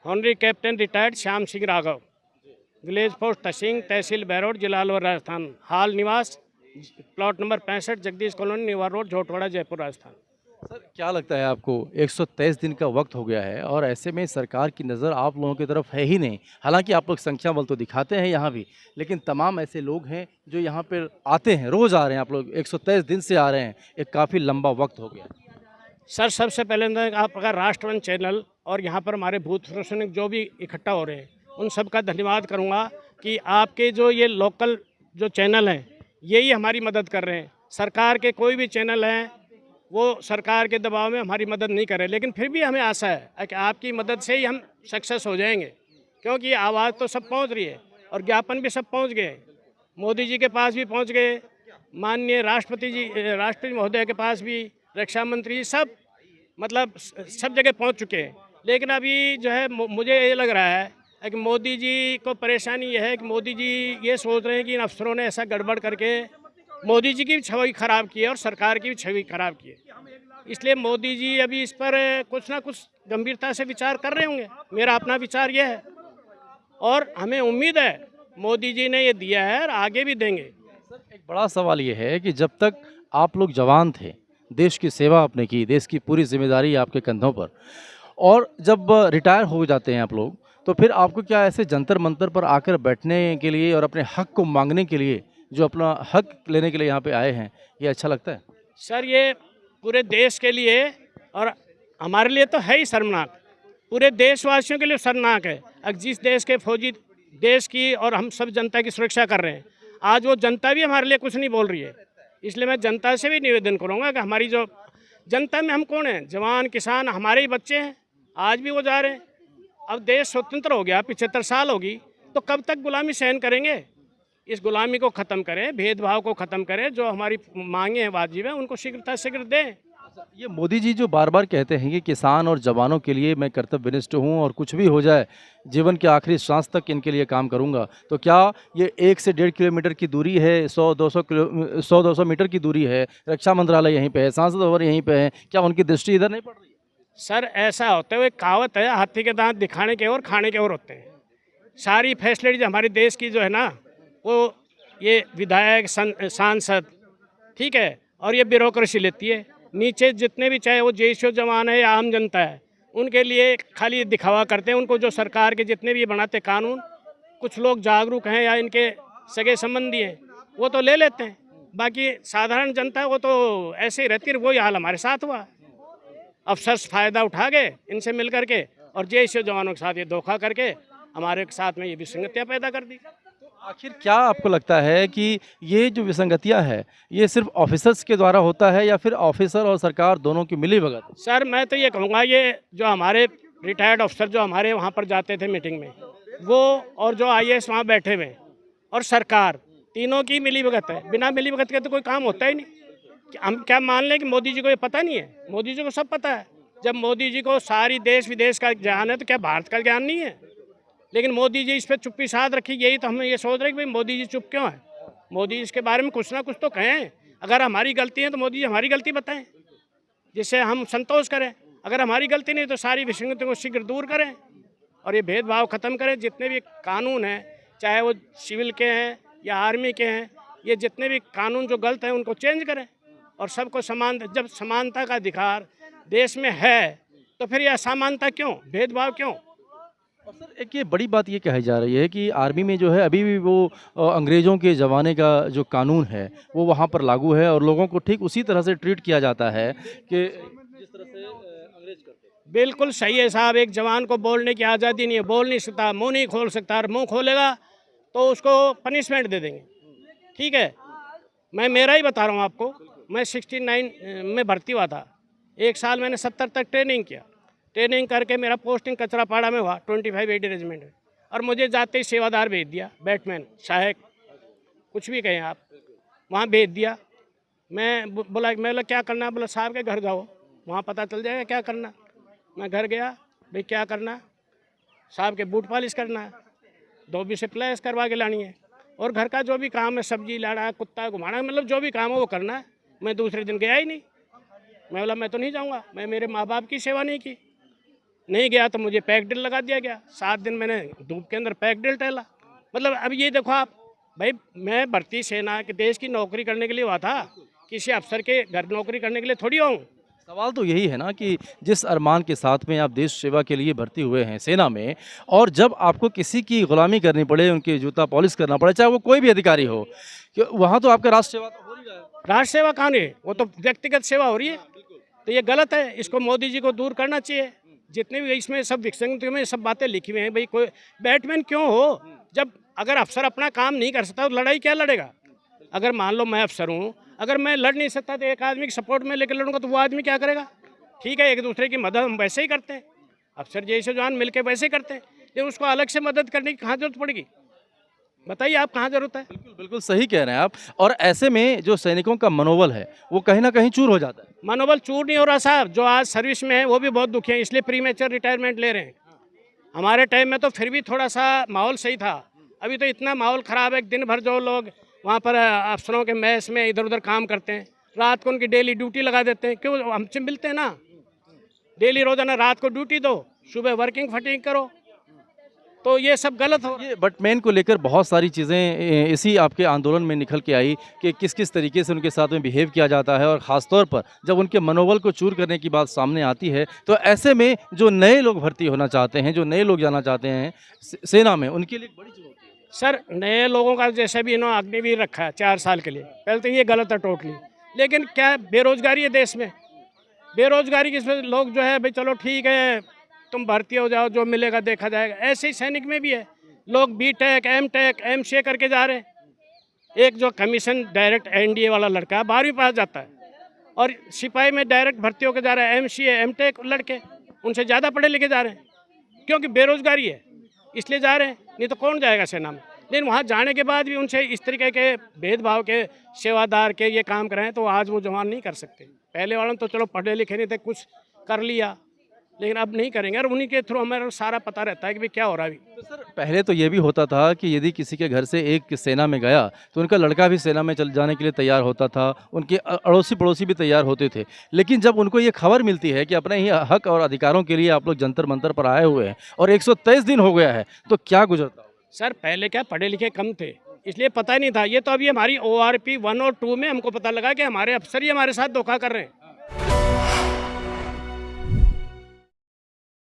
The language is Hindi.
Honorary captain retired Shyam Singh Raghav, village post तहसील तहसील बहरोड, जिला अलवर, राजस्थान। हाल निवास plot number 65, Jagdish colony, Niwar road, Jhotwara, Jaipur, Rajasthan. Sir क्या लगता है आपको 123 दिन का वक्त हो गया है और ऐसे में सरकार की नज़र आप लोगों की तरफ है ही नहीं। हालांकि आप लोग संख्या बल तो दिखाते हैं यहाँ भी, लेकिन तमाम ऐसे लोग हैं जो यहाँ पर आते हैं, रोज़ आ रहे हैं। आप लोग 123 दिन से आ रहे हैं, एक काफ़ी लंबा वक्त हो गया। सर सबसे पहले तो आप अगर राष्ट्रवन चैनल और यहाँ पर हमारे भूतपूर्व सैनिक जो भी इकट्ठा हो रहे हैं उन सब का धन्यवाद करूँगा कि आपके जो ये लोकल जो चैनल हैं यही हमारी मदद कर रहे हैं। सरकार के कोई भी चैनल हैं वो सरकार के दबाव में हमारी मदद नहीं कर रहे, लेकिन फिर भी हमें आशा है कि आपकी मदद से ही हम सक्सेस हो जाएंगे, क्योंकि आवाज़ तो सब पहुँच रही है और ज्ञापन भी सब पहुँच गए, मोदी जी के पास भी पहुँच गए, माननीय राष्ट्रपति महोदय के पास भी, रक्षा मंत्री, सब मतलब सब जगह पहुंच चुके हैं। लेकिन अभी जो है मुझे ये लग रहा है कि मोदी जी को परेशानी यह है कि मोदी जी ये सोच रहे हैं कि इन अफसरों ने ऐसा गड़बड़ करके मोदी जी की भी छवि खराब की है और सरकार की भी छवि खराब की है। इसलिए मोदी जी अभी इस पर कुछ ना कुछ गंभीरता से विचार कर रहे होंगे, मेरा अपना विचार यह है और हमें उम्मीद है मोदी जी ने ये दिया है और आगे भी देंगे। सर एक बड़ा सवाल ये है कि जब तक आप लोग जवान थे, देश की सेवा आपने की, देश की पूरी जिम्मेदारी आपके कंधों पर, और जब रिटायर हो जाते हैं आप लोग, तो फिर आपको क्या ऐसे जंतर मंतर पर आकर बैठने के लिए और अपने हक को मांगने के लिए, जो अपना हक लेने के लिए यहाँ पे आए हैं, ये अच्छा लगता है? सर ये पूरे देश के लिए और हमारे लिए तो है ही शर्मनाक, पूरे देशवासियों के लिए शर्मनाक है। अब जिस देश के फौजी देश की और हम सब जनता की सुरक्षा कर रहे हैं, आज वो जनता भी हमारे लिए कुछ नहीं बोल रही है। इसलिए मैं जनता से भी निवेदन करूंगा कि हमारी जो जनता में हम कौन हैं, जवान किसान हमारे ही बच्चे हैं, आज भी वो जा रहे हैं। अब देश स्वतंत्र हो गया, 75 साल होगी, तो कब तक गुलामी सहन करेंगे? इस गुलामी को ख़त्म करें, भेदभाव को ख़त्म करें, जो हमारी मांगे हैं वाजिब है उनको शीघ्रता शीघ्र दें। ये मोदी जी जो बार बार कहते हैं कि किसान और जवानों के लिए मैं कर्तव्यनिष्ठ हूँ और कुछ भी हो जाए जीवन के आखिरी सांस तक इनके लिए काम करूँगा, तो क्या ये 1 से 1.5 किलोमीटर की दूरी है, 100-200 मीटर की दूरी है, रक्षा मंत्रालय यहीं पे है, सांसद भवन यहीं पे है, क्या उनकी दृष्टि इधर नहीं पड़ रही है? सर ऐसा होता है, वो एक कहावत है, हाथी के दांत दिखाने के और खाने के और होते हैं। सारी फैसिलिटीज हमारे देश की जो है ना, वो ये विधायक सांसद, ठीक है, और ये ब्यूरोक्रेसी लेती है। नीचे जितने भी, चाहे वो जेशो जवान है या आम जनता है, उनके लिए खाली दिखावा करते हैं। उनको जो सरकार के जितने भी बनाते कानून, कुछ लोग जागरूक हैं या इनके सगे संबंधी हैं, वो तो ले लेते हैं, बाकी साधारण जनता वो तो ऐसे ही रहती है। वही हाल हमारे साथ हुआ, अफसर फ़ायदा उठा गए इनसे मिल करके और जेशो जवानों के साथ ये धोखा करके हमारे साथ में ये विसंगतियाँ पैदा कर दी। आखिर क्या आपको लगता है कि ये जो विसंगतियाँ है, ये सिर्फ ऑफिसर्स के द्वारा होता है या फिर ऑफिसर और सरकार दोनों की मिलीभगत? सर मैं तो ये कहूँगा, ये जो हमारे रिटायर्ड अफसर जो हमारे वहाँ पर जाते थे मीटिंग में, वो और जो IAS वहाँ बैठे हुए और सरकार, तीनों की मिलीभगत है। बिना मिलीभगत के तो कोई काम होता ही नहीं। हम क्या मान लें कि मोदी जी को ये पता नहीं है? मोदी जी को सब पता है। जब मोदी जी को सारी देश विदेश का ज्ञान है तो क्या भारत का ज्ञान नहीं है? लेकिन मोदी जी इस पर चुप्पी साध रखी, यही तो हम ये सोच रहे हैं कि भाई मोदी जी चुप क्यों है? मोदी जी इसके बारे में कुछ ना कुछ तो कहें। अगर हमारी गलती है तो मोदी जी हमारी गलती बताएं, जिससे हम संतोष करें। अगर हमारी गलती नहीं तो सारी विसंगतियों को शीघ्र दूर करें और ये भेदभाव ख़त्म करें। जितने भी कानून हैं, चाहे वो सिविल के हैं या आर्मी के हैं, ये जितने भी कानून जो गलत हैं उनको चेंज करें और सबको समान। जब समानता का अधिकार देश में है तो फिर ये असमानता क्यों, भेदभाव क्यों? और सर एक ये बड़ी बात ये कही जा रही है कि आर्मी में जो है अभी भी वो अंग्रेज़ों के ज़माने का जो कानून है वो वहाँ पर लागू है और लोगों को ठीक उसी तरह से ट्रीट किया जाता है कि जिस तरह से अंग्रेज करते हैं। बिल्कुल सही है साहब, एक जवान को बोलने की आज़ादी नहीं है, बोल नहीं सकता, मुंह नहीं खोल सकता, और मुंह खोलेगा तो उसको पनिशमेंट दे देंगे। ठीक है, मैं मेरा ही बता रहा हूँ आपको। मैं 69 में भर्ती हुआ था, 1 साल मैंने 70 तक ट्रेनिंग किया। ट्रेनिंग करके मेरा पोस्टिंग कचरापाड़ा में हुआ, 25 AD रेजिमेंट में, और मुझे जाते ही सेवादार भेज दिया, बैटमैन, सहायक, कुछ भी कहें आप, वहाँ भेज दिया। मैं बोला क्या करना? बोला साहब के घर जाओ, वहाँ पता चल जाएगा क्या करना। मैं घर गया, भाई क्या करना? साहब के बूट पॉलिश करना है, धोबी से प्लेस करवा के लानी है, और घर का जो भी काम है, सब्जी लाना, कुत्ता घुमाना, मतलब जो भी काम है वो करना है। मैं दूसरे दिन गया ही नहीं। मैं बोला मैं तो नहीं जाऊँगा, मैं मेरे माँ बाप की सेवा नहीं की। नहीं गया तो मुझे पैक ड्रिल लगा दिया गया। 7 दिन मैंने धूप के अंदर पैक ड्रिल टहला। मतलब अब ये देखो आप, भाई मैं भर्ती सेना के देश की नौकरी करने के लिए हुआ था, किसी अफसर के घर नौकरी करने के लिए थोड़ी हूँ। सवाल तो यही है ना कि जिस अरमान के साथ में आप देश सेवा के लिए भर्ती हुए हैं सेना में, और जब आपको किसी की गुलामी करनी पड़े, उनके जूता पॉलिश करना पड़े, चाहे वो कोई भी अधिकारी हो, कि वहाँ तो आपका राष्ट्र सेवा तो हो नहीं रहा है। राष्ट्र सेवा कहाँ है, वो तो व्यक्तिगत सेवा हो रही है। तो ये गलत है, इसको मोदी जी को दूर करना चाहिए। जितने भी इसमें सब विसंगतियों में सब बातें लिखी हुई हैं, भाई कोई बैटमैन क्यों हो, जब अगर अफसर अपना काम नहीं कर सकता तो लड़ाई क्या लड़ेगा। अगर मान लो मैं अफसर हूँ, अगर मैं लड़ नहीं सकता तो एक आदमी के सपोर्ट में लेकर लड़ूंगा तो वो आदमी क्या करेगा। ठीक है, एक दूसरे की मदद हम वैसे ही करते हैं, अफसर जैसे जवान मिलकर वैसे ही करते हैं, लेकिन उसको अलग से मदद करने की कहाँ जरूरत पड़ेगी, बताइए आप, कहाँ जरूरत है। बिल्कुल बिल्कुल सही कह रहे हैं आप। और ऐसे में जो सैनिकों का मनोबल है वो कहीं ना कहीं चूर हो जाता है। मनोबल चूर नहीं हो रहा साहब, जो आज सर्विस में है वो भी बहुत दुखी हैं, इसलिए प्रीमेच्योर रिटायरमेंट ले रहे हैं। हमारे टाइम में तो फिर भी थोड़ा सा माहौल सही था, अभी तो इतना माहौल ख़राब है। दिन भर जो लोग वहाँ पर अफसरों के मैस में इधर उधर काम करते हैं, रात को उनकी डेली ड्यूटी लगा देते हैं। क्यों, हमसे मिलते हैं ना, डेली रोजाना रात को ड्यूटी दो, सुबह वर्किंग फटिंग करो, तो ये सब गलत हो। ये बटमैन को लेकर बहुत सारी चीज़ें इसी आपके आंदोलन में निकल के आई कि किस किस तरीके से उनके साथ में बिहेव किया जाता है, और ख़ास तौर पर जब उनके मनोबल को चूर करने की बात सामने आती है, तो ऐसे में जो नए लोग भर्ती होना चाहते हैं, जो नए लोग जाना चाहते हैं सेना में, उनके लिए एक बड़ी चुनौती है। सर नए लोगों का जैसे भी इन्होंने अग्निवीर रखा है 4 साल के लिए, पहले तो ये गलत है टोटली। लेकिन क्या बेरोजगारी है देश में, बेरोजगारी की इसमें लोग जो है भाई चलो ठीक है तुम भर्ती हो जाओ, जो मिलेगा देखा जाएगा। ऐसे ही सैनिक में भी है, लोग B.Tech M.Tech M.C.A करके जा रहे हैं। एक जो कमीशन डायरेक्ट NDA वाला लड़का 12वीं पास जाता है, और सिपाही में डायरेक्ट भर्ती होकर जा रहा है MCA M.Tech लड़के, उनसे ज़्यादा पढ़े लिखे जा रहे हैं, क्योंकि बेरोजगारी है इसलिए जा रहे हैं, नहीं तो कौन जाएगा सेना में। लेकिन वहाँ जाने के बाद भी उनसे इस तरीके के भेदभाव के, सेवादार के ये काम कराएं तो आज वो जवान नहीं कर सकते। पहले वालों तो चलो पढ़े लिखे नहीं थे, कुछ कर लिया, लेकिन अब नहीं करेंगे, और उन्हीं के थ्रू हमें सारा पता रहता है कि भाई क्या हो रहा है अभी। तो सर पहले तो ये भी होता था कि यदि किसी के घर से एक सेना में गया तो उनका लड़का भी सेना में चल जाने के लिए तैयार होता था, उनके अड़ोसी पड़ोसी भी तैयार होते थे। लेकिन जब उनको ये खबर मिलती है कि अपने ही हक और अधिकारों के लिए आप लोग जंतर मंतर पर आए हुए हैं और 123 दिन हो गया है, तो क्या गुजरता होगा? सर पहले क्या पढ़े लिखे कम थे, इसलिए पता ही नहीं था। ये तो अभी हमारी ORP 1 और 2 में हमको पता लगा कि हमारे अफसर ही हमारे साथ धोखा कर रहे हैं।